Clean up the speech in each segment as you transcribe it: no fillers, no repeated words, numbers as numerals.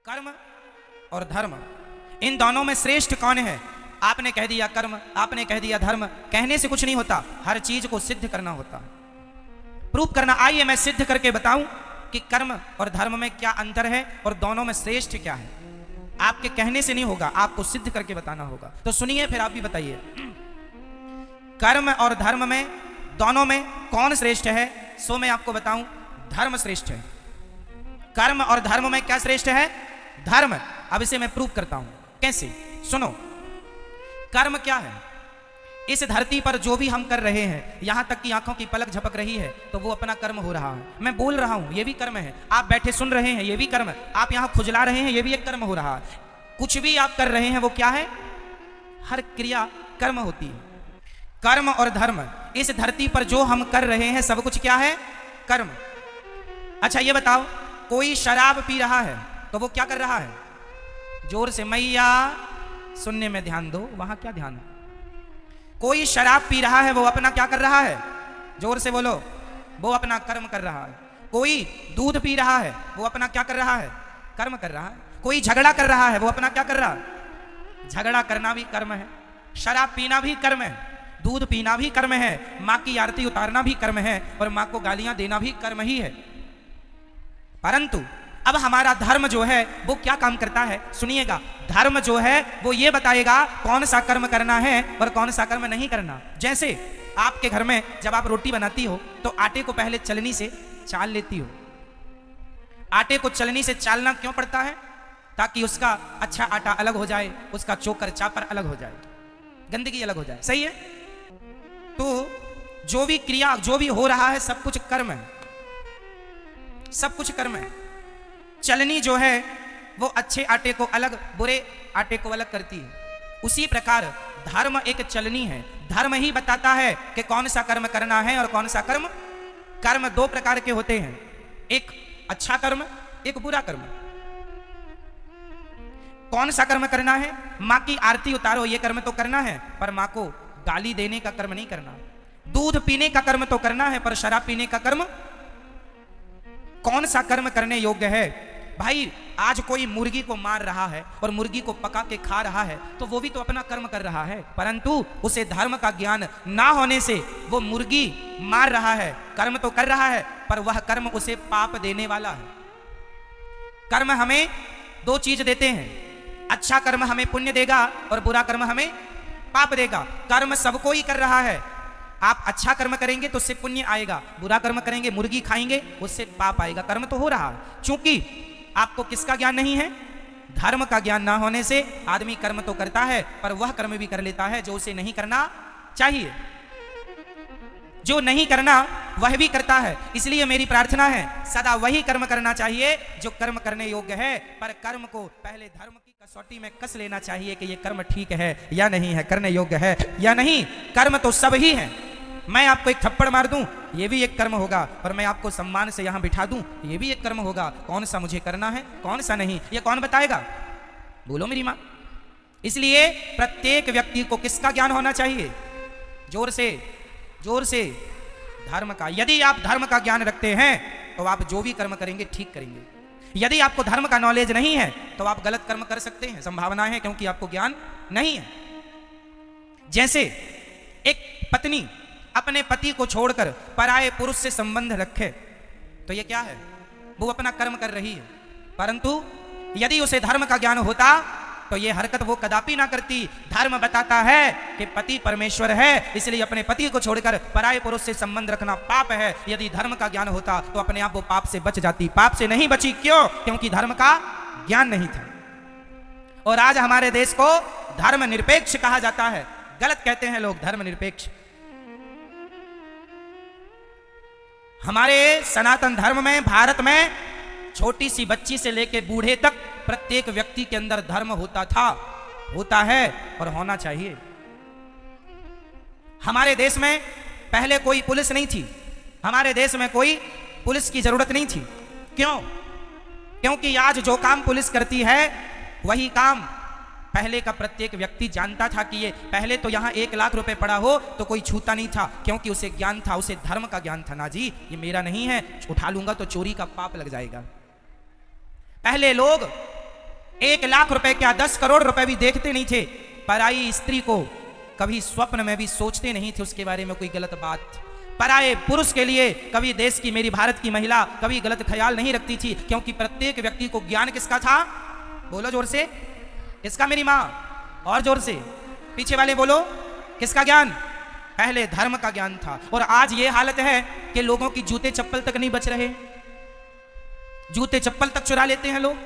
कर्म और धर्म, इन दोनों में श्रेष्ठ कौन है? आपने कह दिया कर्म, आपने कह दिया धर्म। कहने से कुछ नहीं होता, हर चीज को सिद्ध करना होता है, प्रूफ करना। आइए मैं सिद्ध करके बताऊं कि कर्म और धर्म में क्या अंतर है और दोनों में श्रेष्ठ क्या है। आपके कहने से नहीं होगा, आपको सिद्ध करके बताना होगा। तो सुनिए, फिर आप भी बताइए, कर्म और धर्म में दोनों में कौन श्रेष्ठ है? सो मैं आपको बताऊं, धर्म श्रेष्ठ है। कर्म और धर्म में क्या श्रेष्ठ है? धर्म। अब इसे मैं प्रूव करता हूं। कैसे? सुनो, कर्म क्या है? इस धरती पर जो भी हम कर रहे हैं, यहां तक कि आंखों की पलक झपक रही है, तो वो अपना कर्म हो रहा है। मैं बोल रहा हूं, ये भी कर्म है। आप बैठे सुन रहे हैं, ये भी कर्म है। आप यहां खुजला रहे हैं, ये भी एक कर्म हो रहा है। कुछ भी आप कर रहे हैं वो क्या है? हर क्रिया कर्म होती है। कर्म और धर्म, इस धरती पर जो हम कर रहे हैं सब कुछ क्या है? कर्म। अच्छा ये बताओ, कोई शराब पी रहा है तो वो क्या कर रहा है? जोर से मैया, सुनने में ध्यान दो, वहां क्या ध्यान है? कोई शराब पी रहा है, वो अपना क्या कर रहा है? जोर से बोलो, वो अपना कर्म कर रहा है। कोई दूध पी रहा है, वो अपना क्या कर रहा है? कर्म कर रहा है। कोई झगड़ा कर रहा है, वो अपना क्या कर रहा है? झगड़ा करना भी कर्म है, शराब पीना भी कर्म है, दूध पीना भी कर्म है, माँ की आरती उतारना भी कर्म है, और माँ को गालियां देना भी कर्म ही है। परंतु अब हमारा धर्म जो है वो क्या काम करता है? सुनिएगा, धर्म जो है वो ये बताएगा कौन सा कर्म करना है और कौन सा कर्म नहीं करना। जैसे आपके घर में जब आप रोटी बनाती हो तो आटे को पहले चलनी से चाल लेती हो। आटे को चलनी से चालना क्यों पड़ता है? ताकि उसका अच्छा आटा अलग हो जाए, उसका चोकर चापर अलग हो जाए, गंदगी अलग हो जाए। सही है? तो जो भी क्रिया, जो भी हो रहा है, सब कुछ कर्म है, सब कुछ कर्म है। चलनी जो है वो अच्छे आटे को अलग, बुरे आटे को अलग करती है। उसी प्रकार धर्म एक चलनी है। धर्म ही बताता है कि कौन सा कर्म करना है और कौन सा कर्म। कर्म दो प्रकार के होते हैं, एक अच्छा कर्म, एक बुरा कर्म। कौन सा कर्म करना है? माँ की आरती उतारो, ये कर्म तो करना है, पर माँ को गाली देने का कर्म नहीं करना। दूध पीने का कर्म तो करना है, पर शराब पीने का कर्म। कौन सा कर्म करने योग्य है? भाई आज कोई मुर्गी को मार रहा है और मुर्गी को पका के खा रहा है, तो वो भी तो अपना कर्म कर रहा है, परंतु उसे धर्म का ज्ञान ना होने से वो मुर्गी मार रहा है, कर्म तो कर रहा है, पर वह कर्म उसे पाप देने वाला है। कर्म हमें दो चीज देते हैं, अच्छा कर्म हमें पुण्य देगा और बुरा कर्म हमें पाप देगा। कर्म सबको ही कर रहा है। आप अच्छा कर्म करेंगे तो उससे पुण्य आएगा, बुरा कर्म करेंगे, मुर्गी खाएंगे, उससे पाप आएगा। कर्म तो हो रहा है। चूंकि आपको किसका ज्ञान नहीं है? धर्म का ज्ञान ना होने से आदमी कर्म तो करता है, पर वह कर्म भी कर लेता है जो उसे नहीं करना चाहिए। जो नहीं करना वह भी करता है। इसलिए मेरी प्रार्थना है, सदा वही कर्म करना चाहिए जो कर्म करने योग्य है, पर कर्म को पहले धर्म की कसौटी में कस लेना चाहिए कि यह कर्म ठीक है या नहीं है, करने योग्य है या नहीं। कर्म तो सब ही है। मैं आपको एक थप्पड़ मार दूं, ये भी एक कर्म होगा, पर मैं आपको सम्मान से यहां बिठा दूं, ये भी एक कर्म होगा। कौन सा मुझे करना है, कौन सा नहीं, ये कौन बताएगा? बोलो मेरी मां। इसलिए प्रत्येक व्यक्ति को किसका ज्ञान होना चाहिए? जोर से, जोर से, धर्म का। यदि आप धर्म का ज्ञान रखते हैं तो आप जो भी कर्म करेंगे ठीक करेंगे। यदि आपको धर्म का नॉलेज नहीं है तो आप गलत कर्म कर सकते हैं, संभावना है, क्योंकि आपको ज्ञान नहीं है। जैसे एक पत्नी अपने पति को छोड़कर पराये पुरुष से संबंध रखे तो यह क्या है? वो अपना कर्म कर रही है। परंतु यदि उसे धर्म का ज्ञान होता तो यह हरकत वो कदापि ना करती। धर्म बताता है कि पति परमेश्वर है, इसलिए अपने पति को छोड़कर पराये पुरुष से संबंध रखना पाप है। यदि धर्म का ज्ञान होता तो अपने आप वो पाप से बच जाती। पाप से नहीं बची, क्यों? क्योंकि धर्म का ज्ञान नहीं था। और आज हमारे देश को धर्म निरपेक्ष कहा जाता है। गलत कहते हैं लोग, धर्म निरपेक्ष। हमारे सनातन धर्म में, भारत में, छोटी सी बच्ची से लेकर बूढ़े तक प्रत्येक व्यक्ति के अंदर धर्म होता था, होता है और होना चाहिए। हमारे देश में पहले कोई पुलिस नहीं थी। हमारे देश में कोई पुलिस की जरूरत नहीं थी। क्यों? क्योंकि आज जो काम पुलिस करती है वही काम पहले का प्रत्येक व्यक्ति जानता था कि ये पहले तो यहाँ 1 लाख रुपए पड़ा हो तो कोई छूता नहीं था, क्योंकि उसे ज्ञान था, उसे धर्म का ज्ञान था। ना जी, ये मेरा नहीं है, उठा लूंगा तो चोरी का पाप लग जाएगा। पहले लोग 1,00,000 रुपए क्या 10 करोड़ रुपए भी देखते नहीं थे। पराई स्त्री को कभी स्वप्न में भी सोचते नहीं थे उसके बारे में कोई गलत बात। पराये पुरुष के लिए कभी देश की, मेरी भारत की महिला कभी गलत ख्याल नहीं रखती थी, क्योंकि प्रत्येक व्यक्ति को ज्ञान किसका था? बोलो जोर से। किसका? मेरी माँ। और जोर से। पीछे वाले बोलो, किसका ज्ञान? पहले धर्म का ज्ञान था। और आज ये हालत है कि लोगों की जूते चप्पल तक नहीं बच रहे, जूते चप्पल तक चुरा लेते हैं लोग।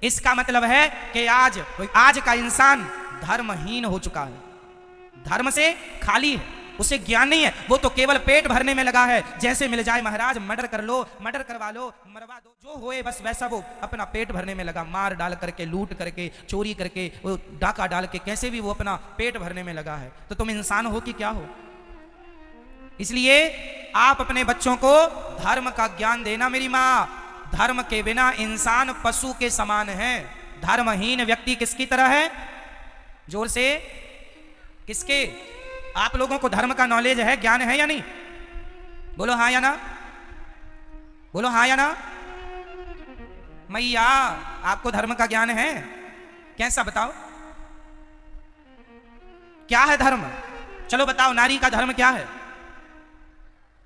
इसका मतलब है कि आज का इंसान धर्महीन हो चुका है, धर्म से खाली है, उसे ज्ञान नहीं है। वो तो केवल पेट भरने में लगा है। जैसे मिल जाए महाराज मर्डर कर लो, मर्डर करवा लो, मरवा दो, जो होए बस वैसा वो अपना पेट भरने में लगा। मार डाल करके, लूट करके, चोरी करके, वो डाका डाल के, कैसे भी वो अपना पेट भरने में लगा है। तो तुम इंसान हो कि क्या हो? इसलिए आप अपने बच्चों को धर्म का ज्ञान देना मेरी माँ। धर्म के बिना इंसान पशु के समान है। धर्महीन व्यक्ति किसकी तरह है? जोर से। किसके? आप लोगों को धर्म का नॉलेज है, ज्ञान है या नहीं? बोलो हाँ या ना, बोलो हाँ या ना। मैया आपको धर्म का ज्ञान है? कैसा बताओ, क्या है धर्म? चलो बताओ, नारी का धर्म क्या है?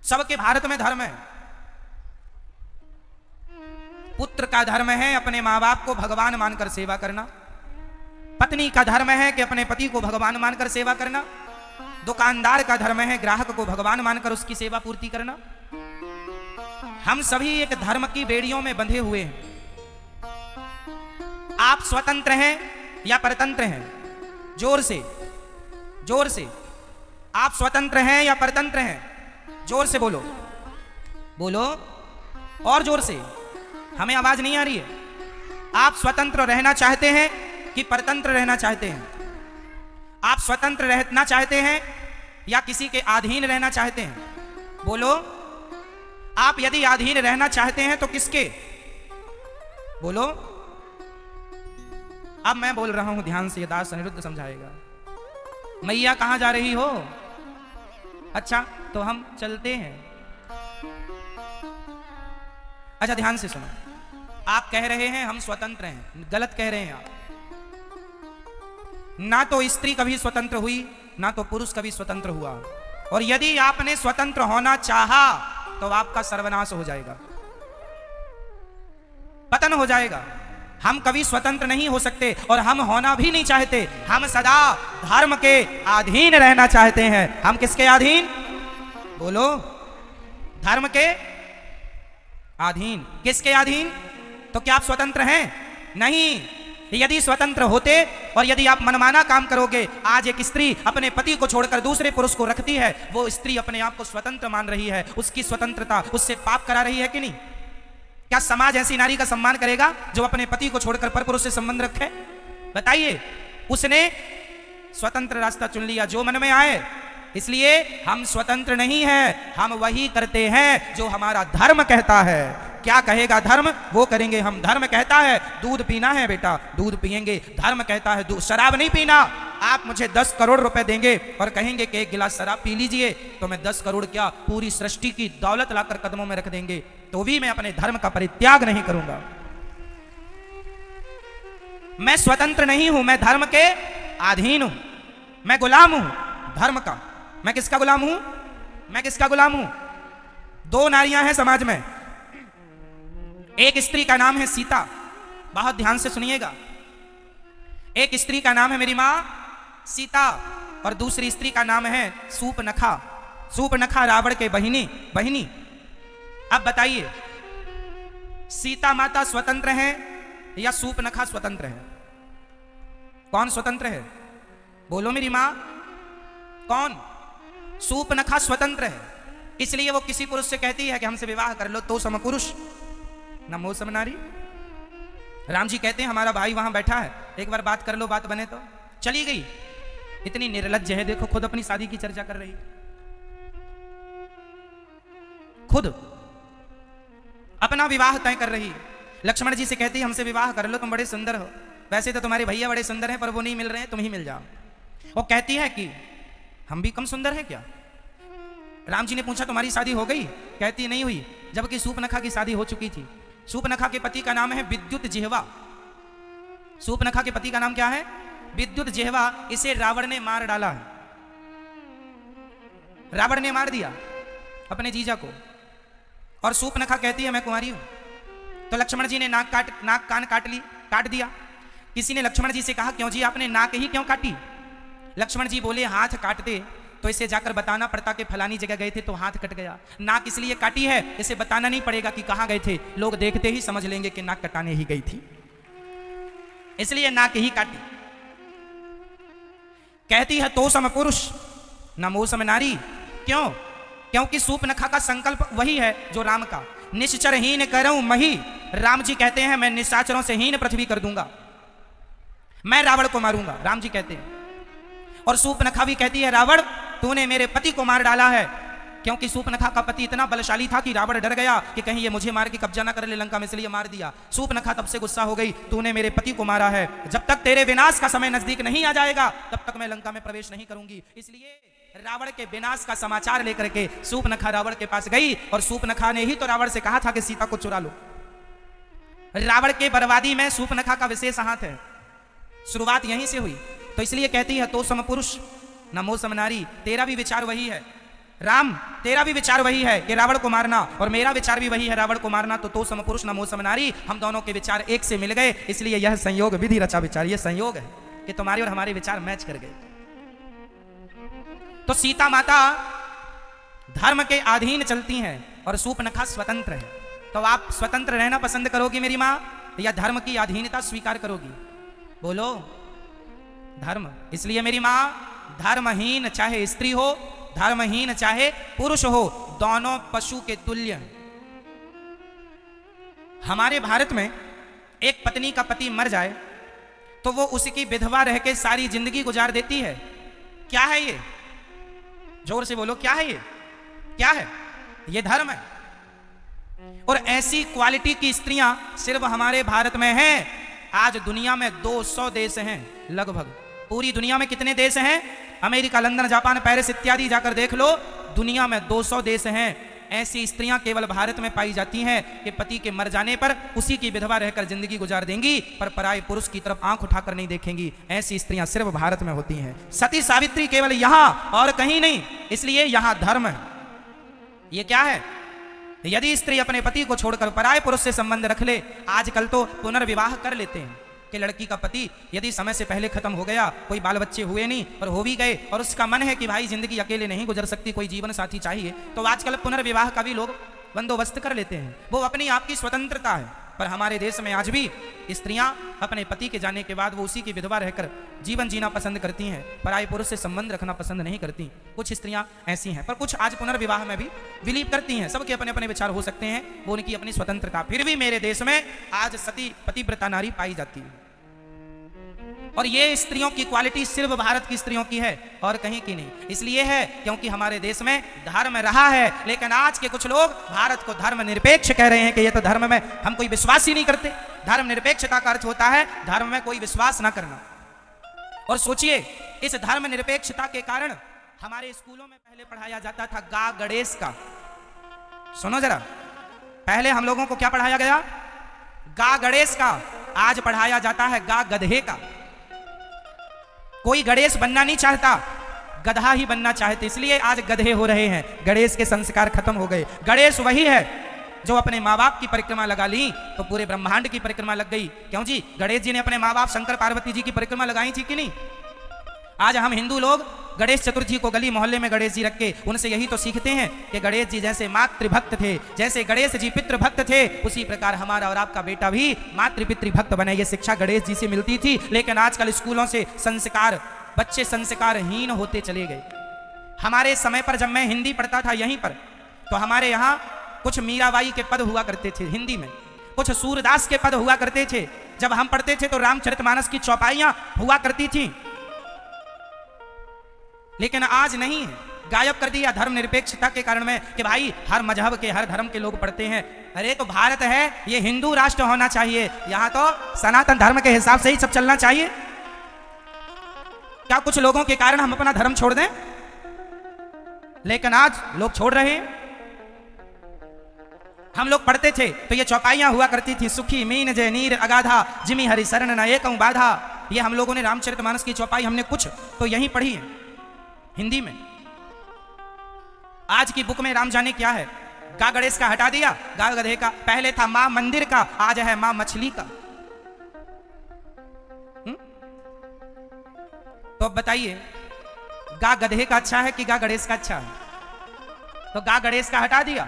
सबके भारत में धर्म है। पुत्र का धर्म है अपने माँ बाप को भगवान मानकर सेवा करना। पत्नी का धर्म है कि अपने पति को भगवान मानकर सेवा करना। दुकानदार का धर्म है ग्राहक को भगवान मानकर उसकी सेवा पूर्ति करना। हम सभी एक धर्म की बेड़ियों में बंधे हुए हैं। आप स्वतंत्र हैं या परतंत्र हैं? जोर से, जोर से। आप स्वतंत्र हैं या परतंत्र हैं? जोर से बोलो, बोलो और जोर से। हमें आवाज नहीं आ रही है। आप स्वतंत्र रहना चाहते हैं कि परतंत्र रहना चाहते हैं? आप स्वतंत्र रहना चाहते हैं या किसी के अधीन रहना चाहते हैं? बोलो। आप यदि अधीन रहना चाहते हैं तो किसके? बोलो। अब मैं बोल रहा हूं, ध्यान से, दास अनिरुद्ध समझाएगा। मैया कहां जा रही हो? अच्छा तो हम चलते हैं। अच्छा ध्यान से सुनो। आप कह रहे हैं हम स्वतंत्र हैं, गलत कह रहे हैं आप। ना तो स्त्री कभी स्वतंत्र हुई, ना तो पुरुष कभी स्वतंत्र हुआ। और यदि आपने स्वतंत्र होना चाहा तो आपका सर्वनाश हो जाएगा, पतन हो जाएगा। हम कभी स्वतंत्र नहीं हो सकते और हम होना भी नहीं चाहते। हम सदा धर्म के अधीन रहना चाहते हैं। हम किसके अधीन? बोलो। धर्म के अधीन। किसके अधीन? तो क्या आप स्वतंत्र हैं? नहीं। यदि स्वतंत्र होते और यदि आप मनमाना काम करोगे, आज एक स्त्री अपने पति को छोड़कर दूसरे पुरुष को रखती है, वो स्त्री अपने आप को स्वतंत्र मान रही है। उसकी स्वतंत्रता उससे पाप करा रही है कि नहीं? क्या समाज ऐसी नारी का सम्मान करेगा जो अपने पति को छोड़कर परपुरुष से संबंध रखे? बताइए। उसने स्वतंत्र रास्ता चुन लिया, जो मन में आए। इसलिए हम स्वतंत्र नहीं हैं, हम वही करते हैं जो हमारा धर्म कहता है। क्या कहेगा धर्म, वो करेंगे हम। धर्म कहता है दूध पीना है बेटा, दूध पिएंगे। धर्म कहता है शराब नहीं पीना। आप मुझे 10 करोड़ रुपए देंगे और कहेंगे कि एक गिलास शराब पी लीजिए, तो मैं 10 करोड़ क्या पूरी सृष्टि की दौलत लाकर कदमों में रख देंगे, तो भी मैं अपने धर्म का परित्याग नहीं करूंगा। मैं स्वतंत्र नहीं हूं, मैं धर्म के अधीन हूं। मैं गुलाम हूं धर्म का। मैं किसका गुलाम हूं? मैं किसका गुलाम हूं? 2 नारियां हैं समाज में। एक स्त्री का नाम है सीता, बहुत ध्यान से सुनिएगा। एक स्त्री का नाम है मेरी मां सीता और दूसरी स्त्री का नाम है सूपनखा। सूपनखा रावण के बहिनी। अब बताइए, सीता माता स्वतंत्र है या सूपनखा स्वतंत्र है? कौन स्वतंत्र है? बोलो मेरी मां। कौन? सूपनखा स्वतंत्र है। इसलिए वो किसी पुरुष से कहती है कि हमसे विवाह कर लो, तो सम पुरुष नमो सम नारी। राम जी कहते हैं हमारा भाई वहां बैठा है, एक बार बात कर लो, बात बने तो। चली गई। इतनी निर्लज्ज है, देखो खुद अपनी शादी की चर्चा कर रही, खुद अपना विवाह तय कर रही है। लक्ष्मण जी से कहती है हमसे विवाह कर लो, तुम बड़े सुंदर हो। वैसे तो तुम्हारे भैया बड़े सुंदर हैं, पर वो नहीं मिल रहे हैं, तुम ही मिल जाओ। वो कहती है कि हम भी कम सुंदर हैं क्या? राम जी ने पूछा तुम्हारी शादी हो गई? कहती नहीं हुई, जबकि सूपनखा की शादी हो चुकी थी। सूपनखा के पति का नाम है विद्युत जिह्वा। सूर्पनखा के पति का नाम क्या है? विद्युत जिह्वा। इसे रावण ने मार डाला है, रावण ने मार दिया अपने जीजा को। और सूर्पनखा कहती है मैं कुंवारी हूं। तो लक्ष्मण जी ने नाक कान काट दिया। किसी ने लक्ष्मण जी से कहा क्यों जी आपने नाक ही क्यों काटी? लक्ष्मण जी बोले हाथ काटते तो इसे जाकर बताना पड़ता कि फलानी जगह गए थे तो हाथ कट गया। नाक इसलिए काटी है, इसे बताना नहीं पड़ेगा कि कहां गए थे, लोग देखते ही समझ लेंगे कि नाक कटाने ही गई थी, इसलिए नाक ही काटी। कहती है तो सम पुरुष न मोह सम नारी। क्यों? क्योंकि सूर्पनखा का संकल्प वही है जो राम का, निश्चरहीन करऊं मही। राम जी कहते हैं मैं निशाचरों से हीन पृथ्वी कर दूंगा, मैं रावण को मारूंगा, राम जी कहते हैं। और सूर्पनखा भी कहती है रावण तूने मेरे पति को मार डाला है, क्योंकि सूर्पनखा का पति इतना बलशाली था कि रावण डर गया कि कहीं ये मुझे मार के कब्जा ना कर ले लंका में, इसलिए मार दिया। सूर्पनखा तब से गुस्सा हो गई, तूने मेरे पति को मारा है, जब तक तेरे विनाश का समय नजदीक नहीं आ जाएगा तब तक मैं लंका में प्रवेश नहीं करूंगी। इसलिए रावण के विनाश का समाचार लेकर के सूर्पनखा रावण के पास गई। और सूर्पनखा ने ही तो रावण से कहा था कि सीता को चुरा लो। रावण के बर्बादी में सूर्पनखा का विशेष हाथ है, शुरुआत यहीं से हुई। तो इसलिए कहती है तो सम पुरुष न मोह सम नारी। तेरा भी विचार वही है राम, तेरा भी विचार वही है कि रावण को मारना, और मेरा विचार भी वही है रावण को मारना। तो सम पुरुष न मोह सम नारी, हम दोनों के विचार एक से मिल गए, इसलिए यह संयोग विधि रचा विचार। यह संयोग है कि तुम्हारे और हमारे विचार मैच कर गए। तो सीता माता धर्म के अधीन चलती हैं और सूर्पनखा स्वतंत्र है। तो आप स्वतंत्र रहना पसंद करोगी मेरी मां, या धर्म की अधीनता स्वीकार करोगी? बोलो धर्म। इसलिए मेरी मां धर्महीन चाहे स्त्री हो, धर्महीन चाहे पुरुष हो, दोनों पशु के तुल्य हैं। हमारे भारत में एक पत्नी का पति मर जाए तो वो उसकी विधवा रह के सारी जिंदगी गुजार देती है। क्या है ये? जोर से बोलो, क्या है ये? क्या है ये? धर्म है। और ऐसी क्वालिटी की स्त्रियां सिर्फ हमारे भारत में हैं। आज दुनिया में 200 देश हैं लगभग। पूरी दुनिया में कितने देश हैं? अमेरिका, लंदन, जापान, पेरिस इत्यादि जाकर देख लो, दुनिया में 200 देश हैं। ऐसी स्त्रियां केवल भारत में पाई जाती हैं कि पति के मर जाने पर उसी की विधवा रहकर जिंदगी गुजार देंगी, पर पराये पुरुष की तरफ आंख उठाकर नहीं देखेंगी। ऐसी स्त्रियां सिर्फ भारत में होती हैं। सती सावित्री केवल यहां और कहीं नहीं, इसलिए यहां धर्म है। ये क्या है? यदि स्त्री अपने पति को छोड़कर पराये पुरुष से संबंध रख ले, आजकल तो पुनर्विवाह कर लेते हैं कि लड़की का पति यदि समय से पहले खत्म हो गया, कोई बाल बच्चे हुए नहीं और हो भी गए, और उसका मन है कि भाई जिंदगी अकेले नहीं गुजर सकती, कोई जीवन साथी चाहिए, तो आजकल पुनर्विवाह का भी लोग बंदोबस्त कर लेते हैं। वो अपनी आपकी स्वतंत्रता है। पर हमारे देश में आज भी स्त्रियां अपने पति के जाने के बाद वो उसी की विधवा रहकर जीवन जीना पसंद करती हैं, पराये पुरुष से संबंध रखना पसंद नहीं करती। कुछ स्त्रियां ऐसी हैं, पर कुछ आज पुनर्विवाह में भी बिलीव करती हैं। सबके अपने अपने विचार हो सकते हैं, वो उनकी अपनी स्वतंत्रता। फिर भी मेरे देश में आज सती पतिव्रता नारी पाई जाती है। और ये स्त्रियों की क्वालिटी सिर्फ भारत की स्त्रियों की है और कहीं की नहीं। इसलिए है क्योंकि हमारे देश में धर्म रहा है। लेकिन आज के कुछ लोग भारत को धर्म निरपेक्ष कह रहे हैं कि ये तो धर्म में हम कोई विश्वास ही नहीं करते। धर्म निरपेक्षता का अर्थ होता है धर्म में कोई विश्वास ना करना। और सोचिए, इस धर्म निरपेक्षता के कारण हमारे स्कूलों में पहले पढ़ाया जाता था गा गणेश का। सुनो जरा, पहले हम लोगों को क्या पढ़ाया गया? गा गणेश का। आज पढ़ाया जाता है गा गधे का। कोई गणेश बनना नहीं चाहता, गधा ही बनना चाहते, इसलिए आज गधे हो रहे हैं। गणेश के संस्कार खत्म हो गए। गणेश वही है जो अपने माँ बाप की परिक्रमा लगा ली तो पूरे ब्रह्मांड की परिक्रमा लग गई। क्यों जी? गणेश जी ने अपने माँ बाप शंकर पार्वती जी की परिक्रमा लगाई थी कि नहीं? आज हम हिंदू लोग गणेश चतुर्थी को गली मोहल्ले में गणेश जी रख के उनसे यही तो सीखते हैं कि गणेश जी जैसे मातृभक्त थे, जैसे गणेश जी पितृभक्त थे, उसी प्रकार हमारा और आपका बेटा भी मातृ पितृभक्त बने। ये शिक्षा गणेश जी से मिलती थी। लेकिन आजकल स्कूलों से संस्कार, बच्चे संस्कारहीन होते चले गए। हमारे समय पर जब मैं हिंदी पढ़ता था यहीं पर, तो हमारे यहाँ कुछ मीराबाई के पद हुआ करते थे हिंदी में, कुछ सूरदास के पद हुआ करते थे। जब हम पढ़ते थे तो रामचरितमानस की चौपाइयां हुआ करती थी। लेकिन आज नहीं है, गायब कर दिया धर्म निरपेक्षता के कारण में कि भाई हर मजहब के, हर धर्म के लोग पढ़ते हैं। अरे तो भारत है, ये हिंदू राष्ट्र होना चाहिए, यहां तो सनातन धर्म के हिसाब से ही सब चलना चाहिए। क्या कुछ लोगों के कारण हम अपना धर्म छोड़ दें? लेकिन आज लोग छोड़ रहे हैं। हम लोग पढ़ते थे तो ये चौपाइयां हुआ करती थी, सुखी मीन जय नीर अगाधा जिमी हरि शरण न एकं बाधा। ये हम लोगों ने रामचरितमानस की चौपाई हमने कुछ तो यहीं पढ़ी है हिंदी में। आज की बुक में राम जाने क्या है, गा गणेश का हटा दिया, गा गधे का। पहले था मां मंदिर का, आज है मां मछली का। तो अब बताइए गा गधे का अच्छा है कि गा गणेश का अच्छा है? तो गा गणेश का हटा दिया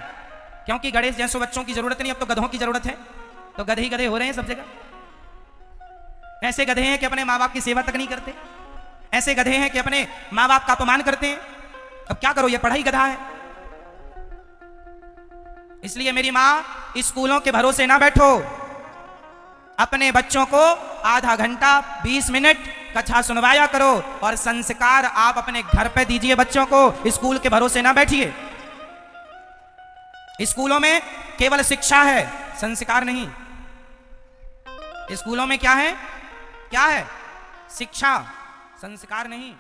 क्योंकि गणेश जैसो बच्चों की जरूरत नहीं, अब तो गधों की जरूरत है। तो गधे ही गधे हो रहे हैं सब जगह। ऐसे गधे हैं कि अपने माँ बाप की सेवा तक नहीं करते, ऐसे गधे हैं कि अपने माँ बाप का अपमान करते हैं। अब क्या करो, ये पढ़ाई गधा है। इसलिए मेरी मां स्कूलों के भरोसे ना बैठो, अपने बच्चों को आधा घंटा 20 मिनट कथा सुनवाया करो और संस्कार आप अपने घर पे दीजिए बच्चों को, स्कूल के भरोसे ना बैठिए। स्कूलों में केवल शिक्षा है, संस्कार नहीं। स्कूलों में क्या है? क्या है? शिक्षा, संस्कार नहीं।